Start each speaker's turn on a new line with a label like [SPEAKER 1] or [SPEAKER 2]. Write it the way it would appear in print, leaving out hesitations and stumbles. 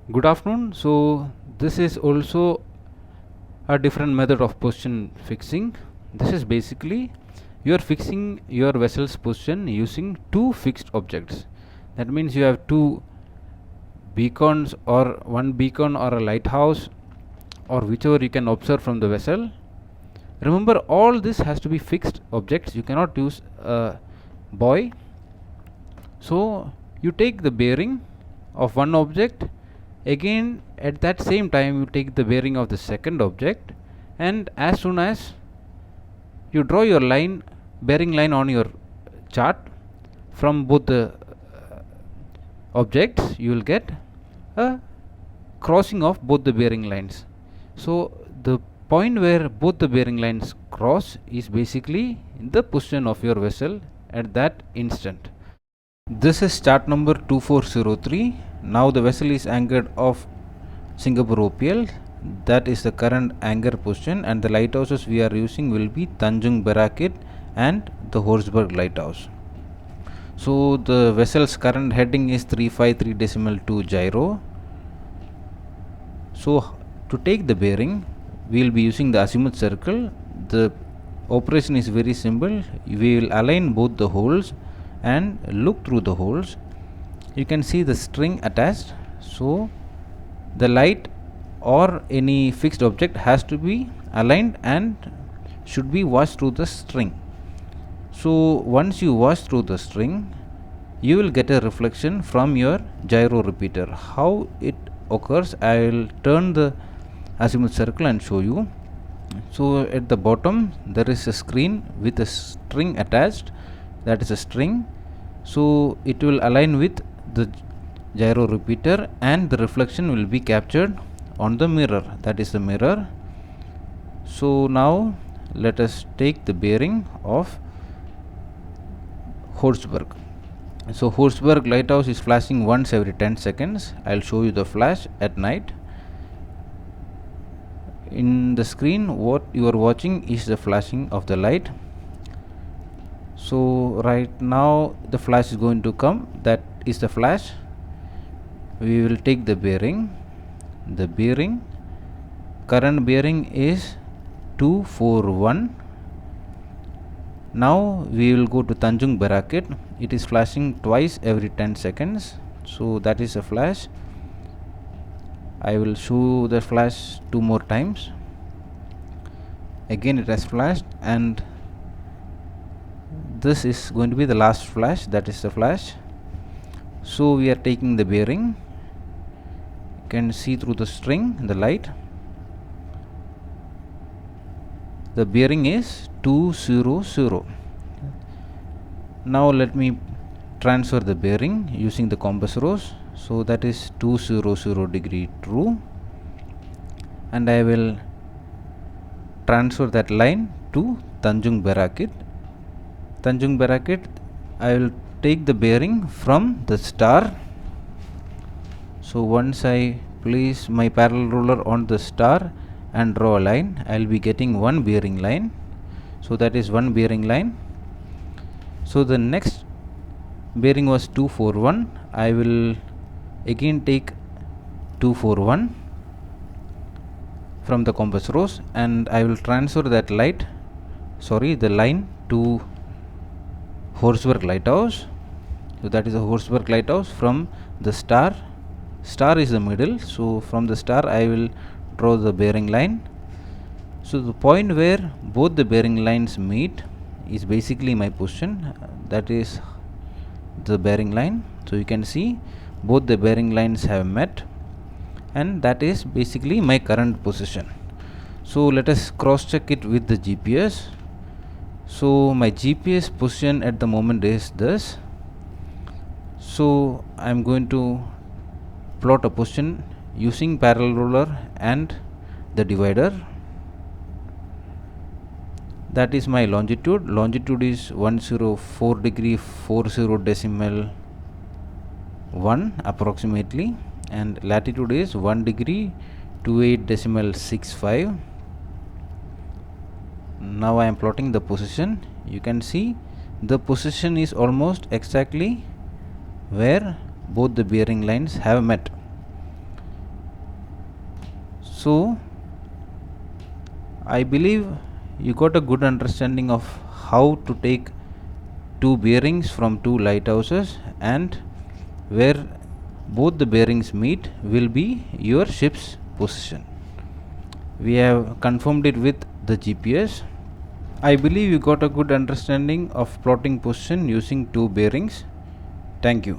[SPEAKER 1] Good afternoon. So this is also a different method of position fixing. This is basically you are fixing your vessel's position using two fixed objects. That means you have two beacons or one beacon or a lighthouse or whichever you can observe from the vessel. Remember, all this has to be fixed objects. You cannot use a buoy. So you take the bearing of one object, again at that same time you take the bearing of the second object, and as soon as you draw your bearing line on your chart from both the objects, you will get a crossing of both the bearing lines. So the point where both the bearing lines cross is basically in the position of your vessel at that instant. This is chart number 2403. Now the vessel is anchored off Singapore OPL. That is the current anchor position, and the lighthouses we are using will be Tanjung Berakit and the Horsburgh lighthouse. So the vessel's current heading is 353.2 gyro. So to take the bearing, we will be using the azimuth circle. The operation is very simple. We will align both the holes and look through the holes. You can see the string attached. So the light or any fixed object has to be aligned and should be washed through the string. So once you wash through the string, you will get a reflection from your gyro repeater. How it occurs, I will turn the azimuth circle and show you. So at the bottom there is a screen with a string attached, that is a string. So it will align with the gyro repeater and the reflection will be captured on the mirror, that is the mirror. So now let us take the bearing of Horsburgh. So Horsburgh lighthouse is flashing once every 10 seconds. I will show you the flash at night. In the screen what you are watching is the flashing of the light. So right now the flash is going to come, that is the flash. We will take the bearing. The bearing, current bearing is 241. Now we will go to Tanjung Berakit. It is flashing twice every 10 seconds. So that is a flash. I will show the flash two more times. Again it has flashed, and this is going to be the last flash, that is the flash. So we are taking the bearing. You can see through the string the light. The bearing is 200. Now let me transfer the bearing using the compass rose. So that is 200 degree true, and I will transfer that line to Tanjung Berakit. Tanjung Berakit, I will take the bearing from the star. So once I place my parallel ruler on the star and draw a line, I will be getting one bearing line. So that is one bearing line. So the next bearing was 241. I will again take 241 from the compass rose, and I will transfer that the line to Horsburgh lighthouse. So that is a Horsburgh lighthouse from the star. Star is the middle, so from the star I will draw the bearing line. So the point where both the bearing lines meet is basically my position, that is the bearing line. So you can see both the bearing lines have met, and that is basically my current position. So let us cross check it with the GPS. So my GPS position at the moment is this. So I am going to plot a position using parallel ruler and the divider. That is my longitude. Longitude is 104 degree 40 decimal 1 approximately, and latitude is 1 degree 28 decimal 65. Now I am plotting the position. You can see the position is almost exactly where both the bearing lines have met. So I believe you got a good understanding of how to take two bearings from two lighthouses, and where both the bearings meet will be your ship's position. We have confirmed it with the GPS. I believe you got a good understanding of plotting position using two bearings. Thank you.